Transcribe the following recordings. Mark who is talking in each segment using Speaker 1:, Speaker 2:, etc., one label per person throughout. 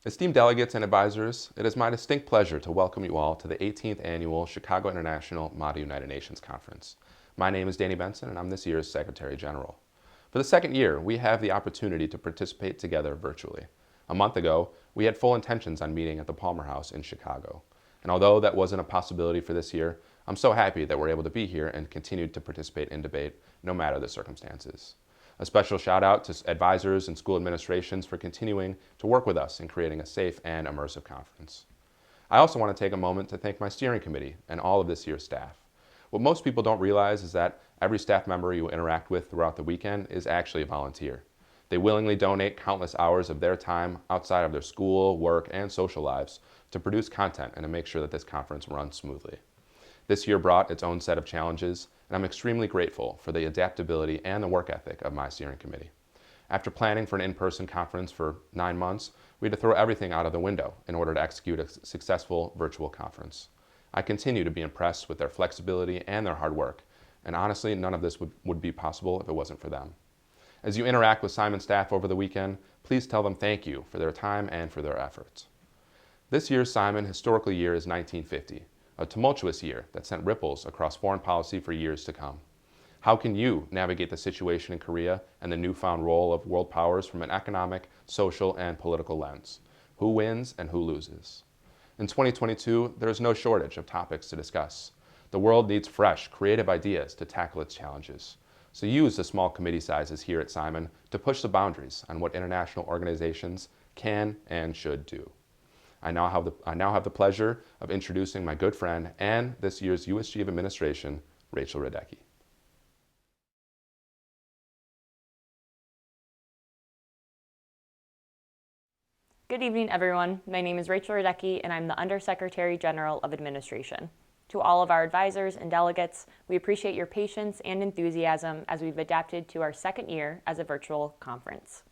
Speaker 1: Esteemed delegates and advisors, it is my distinct pleasure to welcome you all to the 18th Annual Chicago International Model United Nations Conference. My name is Danny Benson, and I'm this year's Secretary General. For the second year, we have the opportunity to participate together virtually. A month ago, we had full intentions on meeting at the Palmer House in Chicago. And although that wasn't a possibility for this year, I'm so happy that we're able to be here and continue to participate in debate, no matter the circumstances. A special shout out to advisors and school administrations for continuing to work with us in creating a safe and immersive conference. I also want to take a moment to thank my steering committee and all of this year's staff. What most people don't realize is that every staff member you interact with throughout the weekend is actually a volunteer. They willingly donate countless hours of their time outside of their school, work, and social lives to produce content and to make sure that this conference runs smoothly. This year brought its own set of challenges, and I'm extremely grateful for the adaptability and the work ethic of my steering committee. After planning for an in-person conference for 9 months, we had to throw everything out of the window in order to execute a successful virtual conference. I continue to be impressed with their flexibility and their hard work, and honestly, none of this would be possible if it wasn't for them. As you interact with CIMUN staff over the weekend, please tell them thank you for their time and for their efforts. This year's CIMUN historical year is 1950. A tumultuous year that sent ripples across foreign policy for years to come. How can you navigate the situation in Korea and the newfound role of world powers from an economic, social, and political lens? Who wins and who loses? In 2022, there is no shortage of topics to discuss. The world needs fresh, creative ideas to tackle its challenges. So use the small committee sizes here at CIMUN to push the boundaries on what international organizations can and should do. I now have the pleasure of introducing my good friend and this year's USG of Administration, Rachel Radecki.
Speaker 2: Good evening, everyone. My name is Rachel Radecki, and I'm the Undersecretary General of Administration. To all of our advisors and delegates, we appreciate your patience and enthusiasm as we've adapted to our second year as a virtual conference.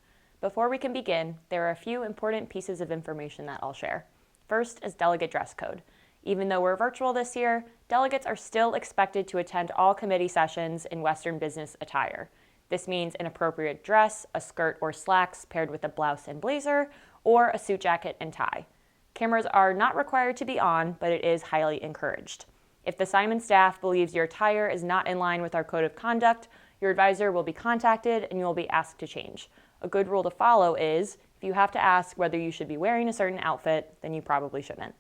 Speaker 2: Before we can begin, there are a few important pieces of information that I'll share. First is delegate dress code. Even though we're virtual this year, delegates are still expected to attend all committee sessions in Western business attire. This means an appropriate dress, a skirt or slacks paired with a blouse and blazer, or a suit jacket and tie. Cameras are not required to be on, but it is highly encouraged. If the CIMUN staff believes your attire is not in line with our code of conduct, your advisor will be contacted and you will be asked to change. A good rule to follow is, if you have to ask whether you should be wearing a certain outfit, then you probably shouldn't.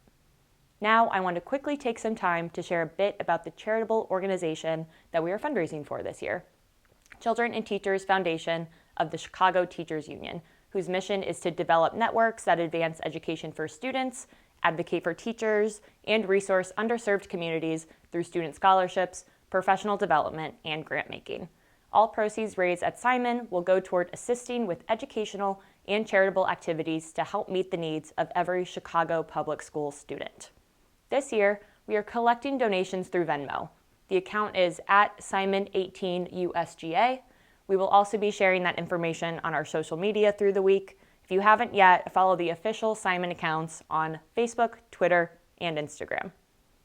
Speaker 2: Now, I want to quickly take some time to share a bit about the charitable organization that we are fundraising for this year. Children and Teachers Foundation of the Chicago Teachers Union, whose mission is to develop networks that advance education for students, advocate for teachers, and resource underserved communities through student scholarships, professional development, and grant making. All proceeds raised at CIMUN will go toward assisting with educational and charitable activities to help meet the needs of every Chicago public school student. This year, we are collecting donations through Venmo. The account is at CIMUN XVIII USGA. We will also be sharing that information on our social media through the week. If you haven't yet, follow the official CIMUN accounts on Facebook, Twitter, and Instagram.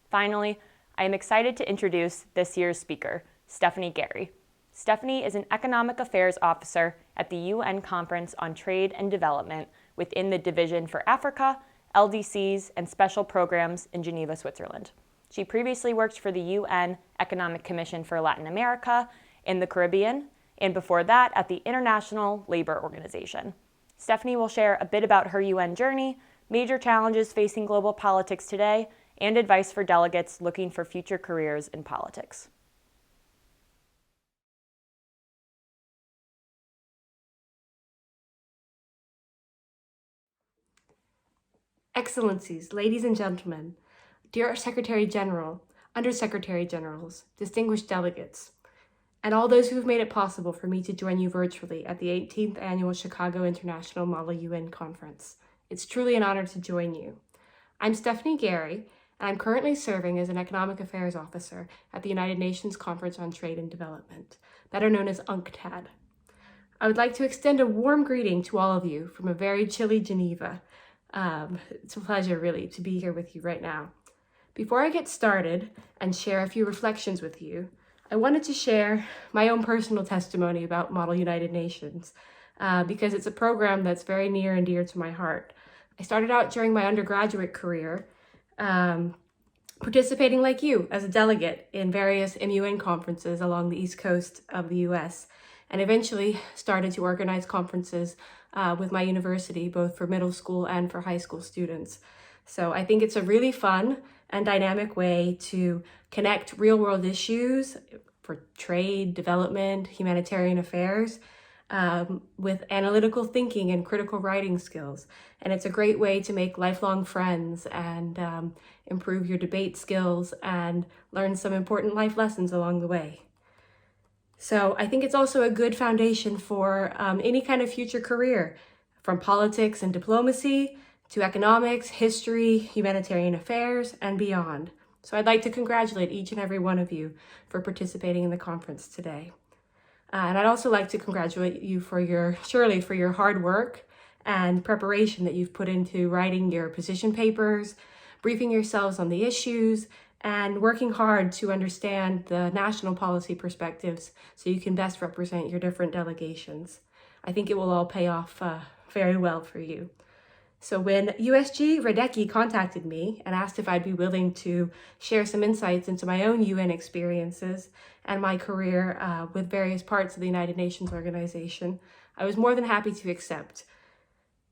Speaker 2: Finally, I am excited to introduce this year's speaker, Stephanie Gary. Stephanie is an Economic Affairs Officer at the UN Conference on Trade and Development within the Division for Africa, LDCs, and Special Programs in Geneva, Switzerland. She previously worked for the UN Economic Commission for Latin America and the Caribbean, and before that at the International Labor Organization. Stephanie will share a bit about her UN journey, major challenges facing global politics today, and advice for delegates looking for future careers in politics.
Speaker 3: Excellencies, ladies and gentlemen, dear Secretary General, Undersecretary Generals, distinguished delegates, and all those who have made it possible for me to join you virtually at the 18th Annual Chicago International Model UN Conference. It's truly an honor to join you. I'm Stephanie Gary, and I'm currently serving as an Economic Affairs Officer at the United Nations Conference on Trade and Development, better known as UNCTAD. I would like to extend a warm greeting to all of you from a very chilly Geneva. It's a pleasure, really, to be here with you right now. Before I get started and share a few reflections with you, I wanted to share my own personal testimony about Model United Nations because it's a program that's very near and dear to my heart. I started out during my undergraduate career participating like you as a delegate in various MUN conferences along the East Coast of the US, and eventually started to organize conferences with my university, both for middle school and for high school students. So I think it's a really fun and dynamic way to connect real-world issues for trade, development, humanitarian affairs, with analytical thinking and critical writing skills. And it's a great way to make lifelong friends and improve your debate skills and learn some important life lessons along the way. So I think it's also a good foundation for any kind of future career, from politics and diplomacy to economics, history, humanitarian affairs, and beyond. So I'd like to congratulate each and every one of you for participating in the conference today. And I'd also like to congratulate you for your hard work and preparation that you've put into writing your position papers, briefing yourselves on the issues, and working hard to understand the national policy perspectives so you can best represent your different delegations. I think it will all pay off very well for you. So when USG Radecki contacted me and asked if I'd be willing to share some insights into my own UN experiences and my career with various parts of the United Nations organization, I was more than happy to accept.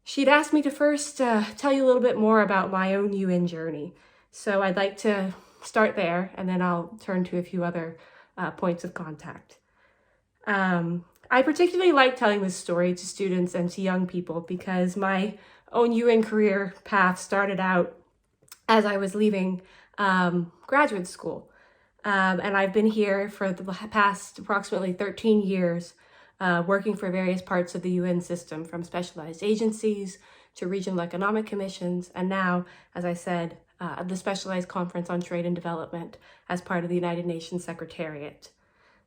Speaker 3: She'd asked me to first tell you a little bit more about my own UN journey. So I'd like to start there, and then I'll turn to a few other points of contact. I particularly like telling this story to students and to young people because my own UN career path started out as I was leaving graduate school. And I've been here for the past approximately 13 years, working for various parts of the UN system, from specialized agencies to regional economic commissions, and now, as I said, the Specialized Conference on Trade and Development as part of the United Nations Secretariat.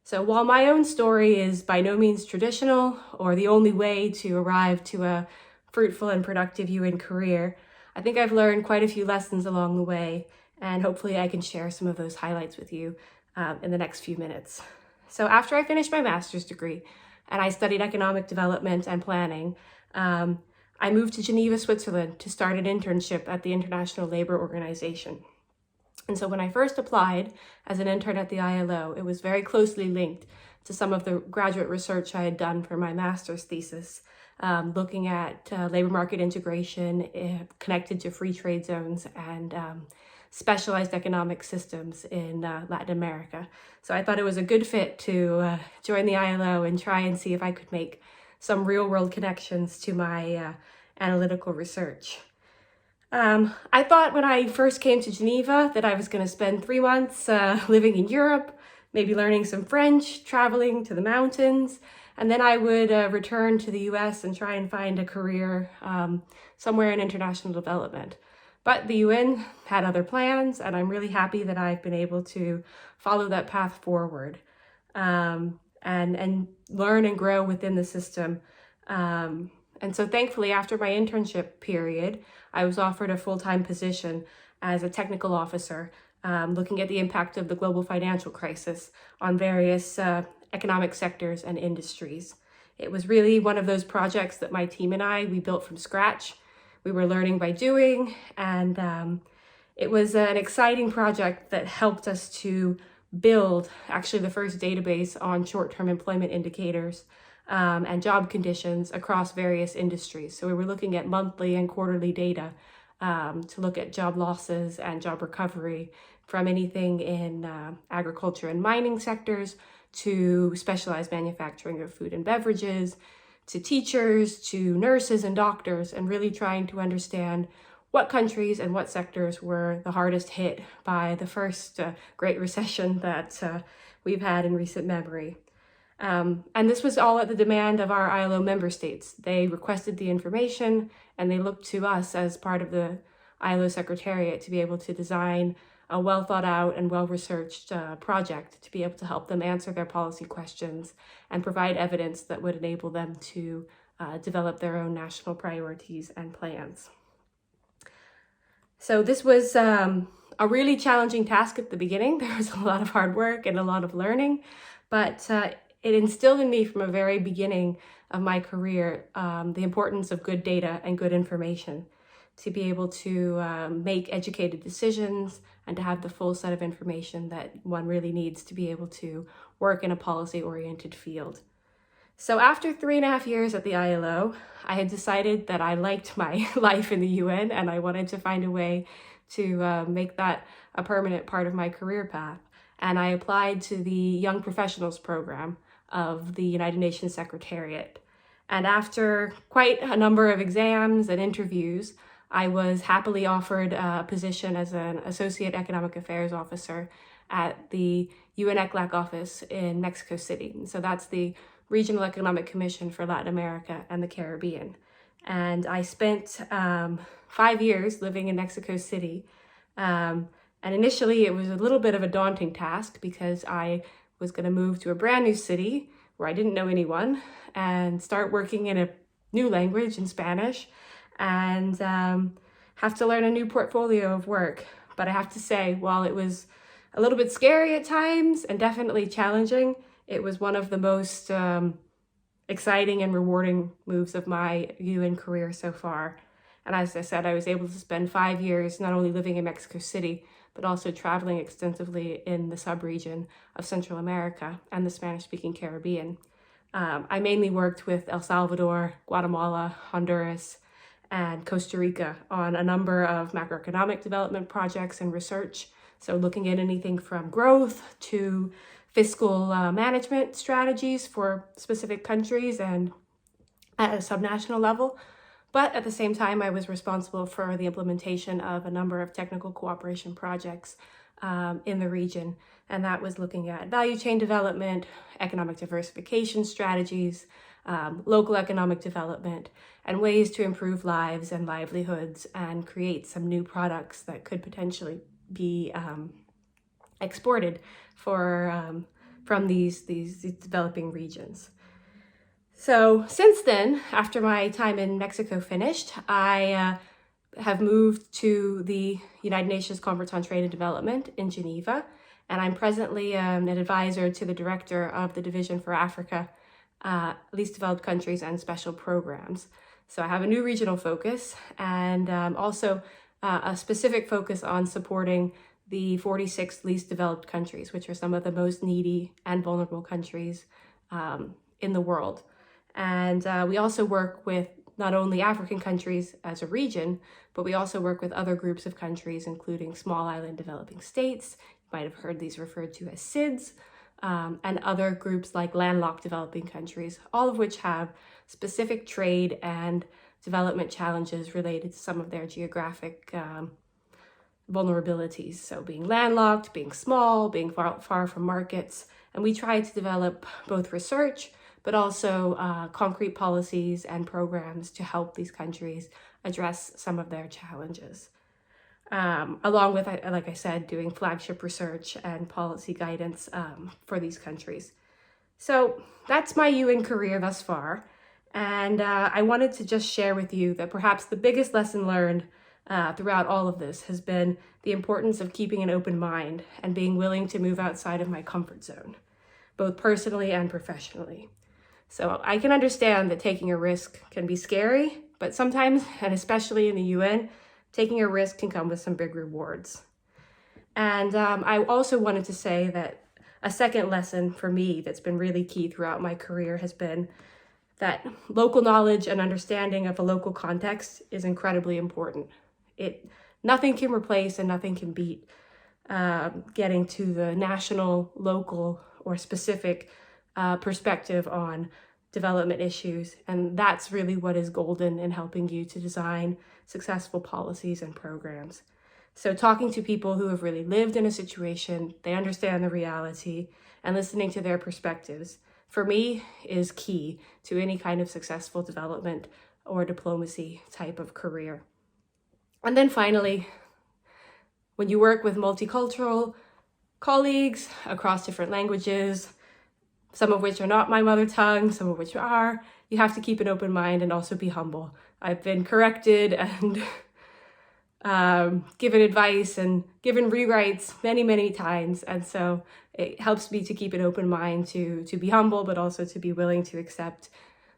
Speaker 3: So while my own story is by no means traditional or the only way to arrive to a fruitful and productive UN career, I think I've learned quite a few lessons along the way, and hopefully I can share some of those highlights with you in the next few minutes. So after I finished my master's degree and I studied economic development and planning, I moved to Geneva, Switzerland to start an internship at the International Labour Organization. And so when I first applied as an intern at the ILO, it was very closely linked to some of the graduate research I had done for my master's thesis, looking at labor market integration connected to free trade zones and specialized economic systems in Latin America. So I thought it was a good fit to join the ILO and try and see if I could make some real-world connections to my analytical research. I thought when I first came to Geneva that I was going to spend 3 months living in Europe, maybe learning some French, traveling to the mountains, and then I would return to the US and try and find a career somewhere in international development. But the UN had other plans, and I'm really happy that I've been able to follow that path forward and learn and grow within the system. And so thankfully, after my internship period, I was offered a full-time position as a technical officer, looking at the impact of the global financial crisis on various economic sectors and industries. It was really one of those projects that my team and we built from scratch. We were learning by doing, and it was an exciting project that helped us to build actually the first database on short-term employment indicators and job conditions across various industries. So we were looking at monthly and quarterly data to look at job losses and job recovery from anything in agriculture and mining sectors to specialized manufacturing of food and beverages, to teachers, to nurses and doctors, and really trying to understand what countries and what sectors were the hardest hit by the first Great Recession that we've had in recent memory. And this was all at the demand of our ILO member states. They requested the information, and they looked to us as part of the ILO Secretariat to be able to design a well thought out and well-researched project to be able to help them answer their policy questions and provide evidence that would enable them to develop their own national priorities and plans. So this was a really challenging task at the beginning. There was a lot of hard work and a lot of learning, but it instilled in me from a very beginning of my career the importance of good data and good information. to be able to make educated decisions and to have the full set of information that one really needs to be able to work in a policy-oriented field. So after 3.5 years at the ILO, I had decided that I liked my life in the UN and I wanted to find a way to make that a permanent part of my career path. And I applied to the Young Professionals Program of the United Nations Secretariat. And after quite a number of exams and interviews, I was happily offered a position as an Associate Economic Affairs Officer at the UN ECLAC office in Mexico City. And so that's the Regional Economic Commission for Latin America and the Caribbean. And I spent 5 years living in Mexico City. And initially it was a little bit of a daunting task because I was going to move to a brand new city where I didn't know anyone and start working in a new language in Spanish and have to learn a new portfolio of work. But I have to say, while it was a little bit scary at times and definitely challenging, it was one of the most exciting and rewarding moves of my UN career so far. And as I said, I was able to spend 5 years not only living in Mexico City, but also traveling extensively in the sub-region of Central America and the Spanish-speaking Caribbean. I mainly worked with El Salvador, Guatemala, Honduras, and Costa Rica on a number of macroeconomic development projects and research. So looking at anything from growth to fiscal management strategies for specific countries and at a subnational level. But at the same time, I was responsible for the implementation of a number of technical cooperation projects in the region. And that was looking at value chain development, economic diversification strategies, local economic development, and ways to improve lives and livelihoods and create some new products that could potentially be exported from these developing regions. So since then, after my time in Mexico finished, I have moved to the United Nations Conference on Trade and Development in Geneva, and I'm presently an advisor to the director of the Division for Africa, Least Developed Countries and Special Programs. So I have a new regional focus and also a specific focus on supporting the 46 least developed countries, which are some of the most needy and vulnerable countries in the world. And we also work with not only African countries as a region, but we also work with other groups of countries, including small island developing states. You might have heard these referred to as SIDS, and other groups like landlocked developing countries, all of which have specific trade and development challenges related to some of their geographic vulnerabilities. So being landlocked, being small, being far from markets. And we try to develop both research, but also concrete policies and programs to help these countries address some of their challenges. Along with, like I said, doing flagship research and policy guidance for these countries. So that's my UN career thus far. And I wanted to just share with you that perhaps the biggest lesson learned throughout all of this has been the importance of keeping an open mind and being willing to move outside of my comfort zone, both personally and professionally. So I can understand that taking a risk can be scary, but sometimes, and especially in the UN, taking a risk can come with some big rewards. And I also wanted to say that a second lesson for me that's been really key throughout my career has been that local knowledge and understanding of a local context is incredibly important. Nothing can replace and nothing can beat getting to the national, local, or specific perspective on development issues. And that's really what is golden in helping you to design successful policies and programs. So talking to people who have really lived in a situation, they understand the reality, and listening to their perspectives, for me, is key to any kind of successful development or diplomacy type of career. And then finally, when you work with multicultural colleagues across different languages, some of which are not my mother tongue, some of which are, you have to keep an open mind and also be humble. I've been corrected and given advice and given rewrites many, many times. And so it helps me to keep an open mind to be humble, but also to be willing to accept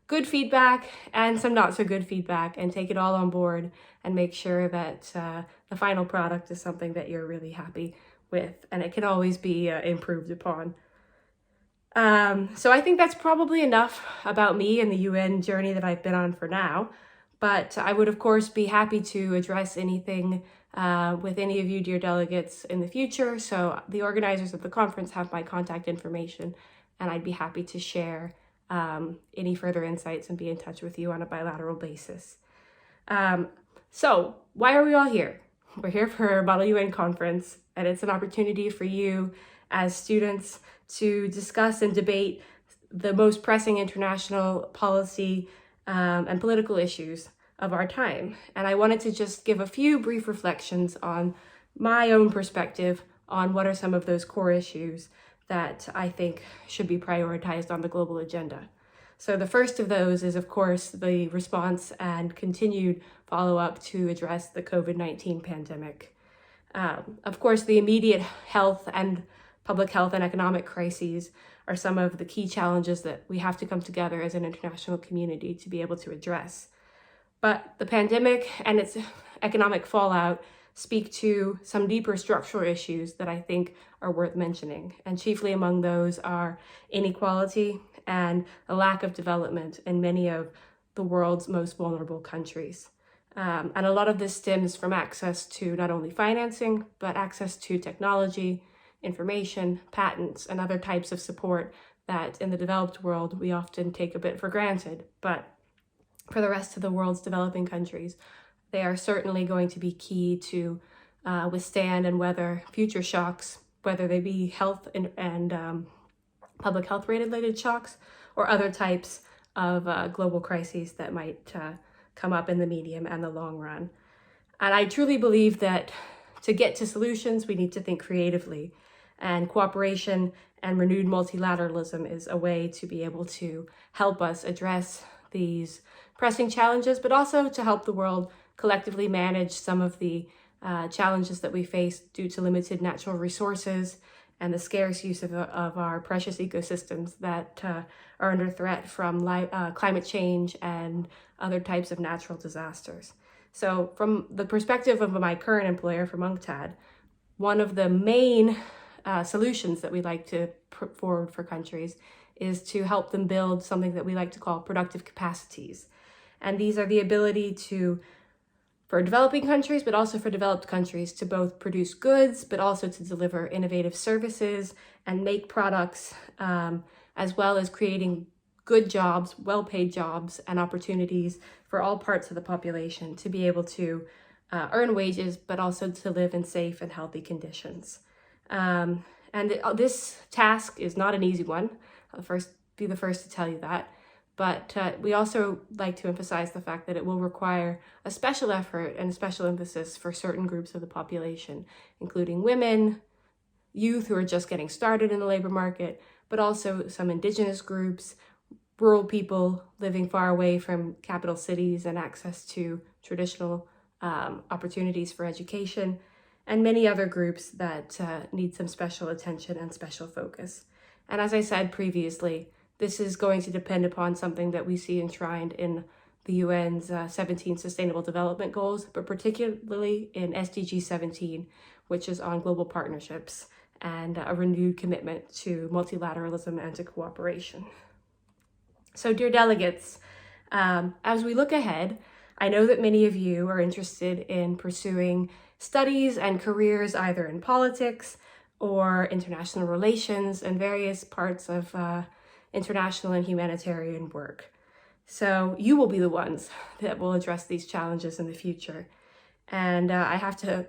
Speaker 3: good feedback and some not so good feedback, and take it all on board and make sure that the final product is something that you're really happy with, and it can always be improved upon. So I think that's probably enough about me and the UN journey that I've been on for now. But I would, of course, be happy to address anything with any of you, dear delegates, in the future. So the organizers of the conference have my contact information, and I'd be happy to share any further insights and be in touch with you on a bilateral basis. So why are we all here? We're here for a Model UN conference, and it's an opportunity for you as students to discuss and debate the most pressing international policy and political issues of our time. And I wanted to just give a few brief reflections on my own perspective on what are some of those core issues that I think should be prioritized on the global agenda. So the first of those is, of course, the response and continued follow-up to address the COVID-19 pandemic. Of course, the immediate health and public health and economic crises are some of the key challenges that we have to come together as an international community to be able to address. But the pandemic and its economic fallout speak to some deeper structural issues that I think are worth mentioning. And chiefly among those are inequality and a lack of development in many of the world's most vulnerable countries. And a lot of this stems from access to not only financing, but access to technology, information, patents, and other types of support that in the developed world we often take a bit for granted. But for the rest of the world's developing countries, they are certainly going to be key to withstand and weather future shocks, whether they be health and public health related shocks or other types of global crises that might come up in the medium and the long run. And I truly believe that to get to solutions, we need to think creatively. And cooperation and renewed multilateralism is a way to be able to help us address these pressing challenges, but also to help the world collectively manage some of the challenges that we face due to limited natural resources and the scarce use of our precious ecosystems that are under threat from climate change and other types of natural disasters. So from the perspective of my current employer from UNCTAD, one of the main solutions that we like to put forward for countries is to help them build something that we like to call productive capacities. And these are the ability for developing countries, but also for developed countries to both produce goods, but also to deliver innovative services and make products, as well as creating good jobs, well-paid jobs and opportunities for all parts of the population to be able to earn wages, but also to live in safe and healthy conditions. This task is not an easy one. I'll be the first to tell you that. But we also like to emphasize the fact that it will require a special effort and a special emphasis for certain groups of the population, including women, youth who are just getting started in the labor market, but also some indigenous groups, rural people living far away from capital cities and access to traditional opportunities for education, and many other groups that need some special attention and special focus. And as I said previously, this is going to depend upon something that we see enshrined in the UN's 17 Sustainable Development Goals, but particularly in SDG 17, which is on global partnerships and a renewed commitment to multilateralism and to cooperation. So, dear delegates, as we look ahead, I know that many of you are interested in pursuing studies and careers either in politics or international relations and various parts of international and humanitarian work. So you will be the ones that will address these challenges in the future. And I have to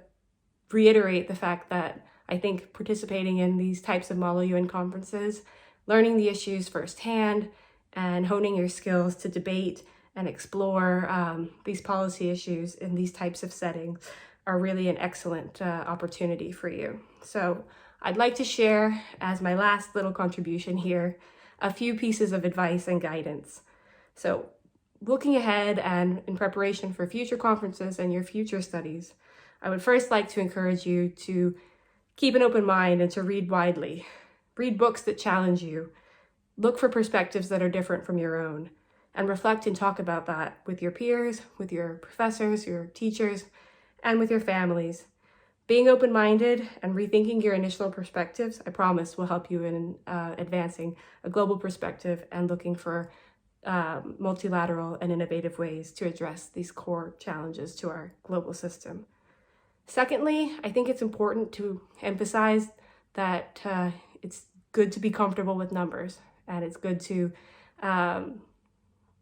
Speaker 3: reiterate the fact that I think participating in these types of Model UN conferences, learning the issues firsthand, and honing your skills to debate and explore these policy issues in these types of settings are really an excellent opportunity for you. So I'd like to share, as my last little contribution here, a few pieces of advice and guidance. So looking ahead and in preparation for future conferences and your future studies, I would first like to encourage you to keep an open mind and to read widely. Read books that challenge you. Look for perspectives that are different from your own. and reflect and talk about that with your peers, with your professors, your teachers, and with your families. Being open-minded and rethinking your initial perspectives, I promise, will help you in advancing a global perspective and looking for multilateral and innovative ways to address these core challenges to our global system. Secondly, I think it's important to emphasize that it's good to be comfortable with numbers, and it's good to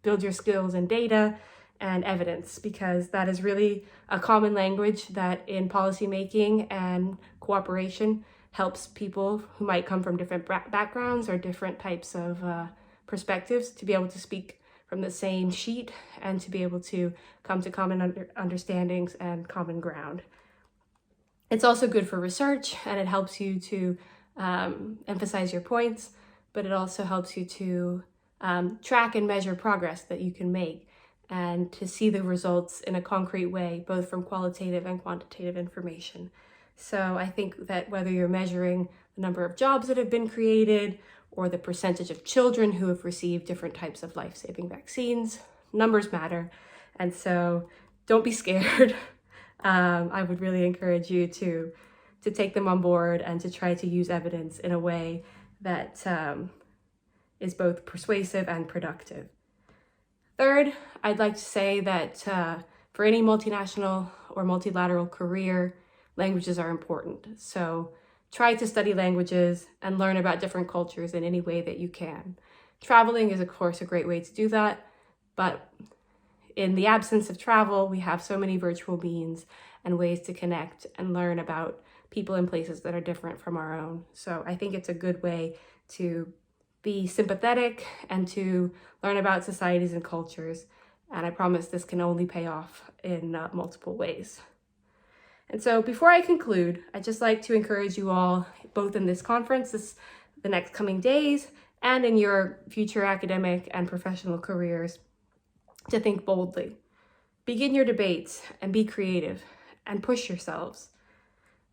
Speaker 3: build your skills in data and evidence, because that is really a common language that in policymaking and cooperation helps people who might come from different backgrounds or different types of perspectives to be able to speak from the same sheet and to be able to come to common understandings and common ground. It's also good for research, and it helps you to emphasize your points, but it also helps you to track and measure progress that you can make and to see the results in a concrete way, both from qualitative and quantitative information. So I think that whether you're measuring the number of jobs that have been created or the percentage of children who have received different types of life-saving vaccines, numbers matter. And so don't be scared. I would really encourage you to take them on board and to try to use evidence in a way that is both persuasive and productive. Third, I'd like to say that for any multinational or multilateral career, languages are important. So try to study languages and learn about different cultures in any way that you can. Traveling is, of course, a great way to do that, but in the absence of travel, we have so many virtual means and ways to connect and learn about people and places that are different from our own. So I think it's a good way to be sympathetic and to learn about societies and cultures. And I promise this can only pay off in multiple ways. And so before I conclude, I'd just like to encourage you all, both in this conference, the next coming days, and in your future academic and professional careers, to think boldly. Begin your debates and be creative and push yourselves.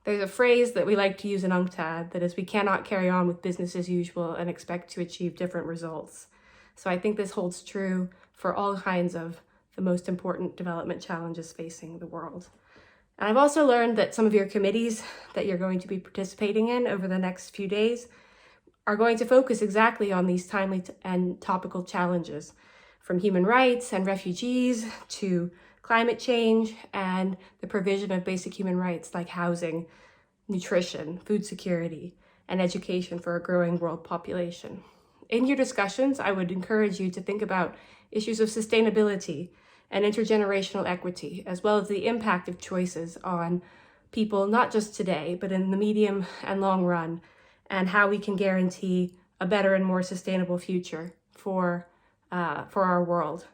Speaker 3: There's a phrase that we like to use in UNCTAD that is, we cannot carry on with business as usual and expect to achieve different results. So I think this holds true for all kinds of the most important development challenges facing the world. And I've also learned that some of your committees that you're going to be participating in over the next few days are going to focus exactly on these timely and topical challenges, from human rights and refugees to climate change and the provision of basic human rights like housing, nutrition, food security, and education for a growing world population. In your discussions, I would encourage you to think about issues of sustainability and intergenerational equity, as well as the impact of choices on people, not just today, but in the medium and long run, and how we can guarantee a better and more sustainable future for our world.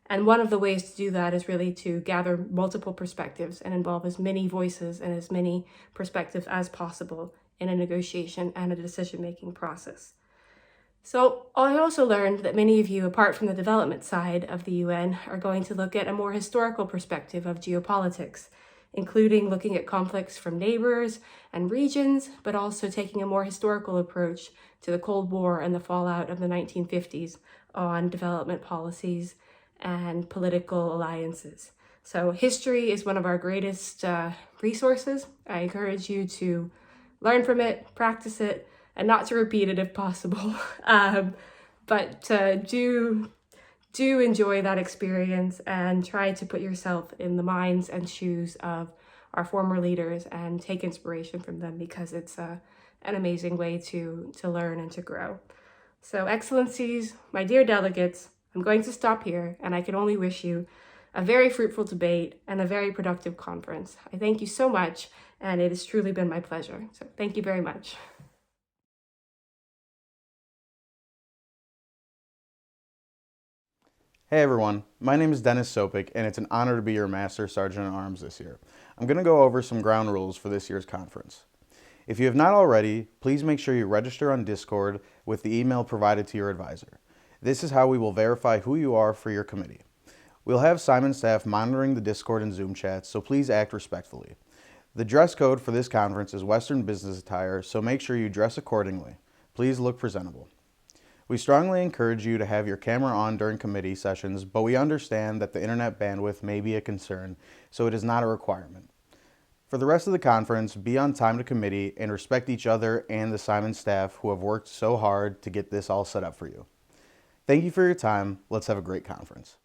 Speaker 3: And one of the ways to do that is really to gather multiple perspectives and involve as many voices and as many perspectives as possible in a negotiation and a decision-making process. So I also learned that many of you, apart from the development side of the UN, are going to look at a more historical perspective of geopolitics, including looking at conflicts from neighbors and regions, but also taking a more historical approach to the Cold War and the fallout of the 1950s on development policies and political alliances. So history is one of our greatest resources. I encourage you to learn from it, practice it, and not to repeat it if possible. But do enjoy that experience and try to put yourself in the minds and shoes of our former leaders and take inspiration from them, because it's an amazing way to learn and to grow. So Excellencies, my dear delegates, I'm going to stop here, and I can only wish you a very fruitful debate and a very productive conference. I thank you so much, and it has truly been my pleasure. So thank you very much.
Speaker 4: Hey everyone, my name is Dennis Sopik, and it's an honor to be your Master Sergeant at Arms this year. I'm going to go over some ground rules for this year's conference. If you have not already, please make sure you register on Discord with the email provided to your advisor. This is how we will verify who you are for your committee. We'll have CIMUN staff monitoring the Discord and Zoom chats, so please act respectfully. The dress code for this conference is Western business attire, so make sure you dress accordingly. Please look presentable. We strongly encourage you to have your camera on during committee sessions, but we understand that the internet bandwidth may be a concern, so it is not a requirement. For the rest of the conference, be on time to committee and respect each other and the CIMUN staff who have worked so hard to get this all set up for you. Thank you for your time. Let's have a great conference.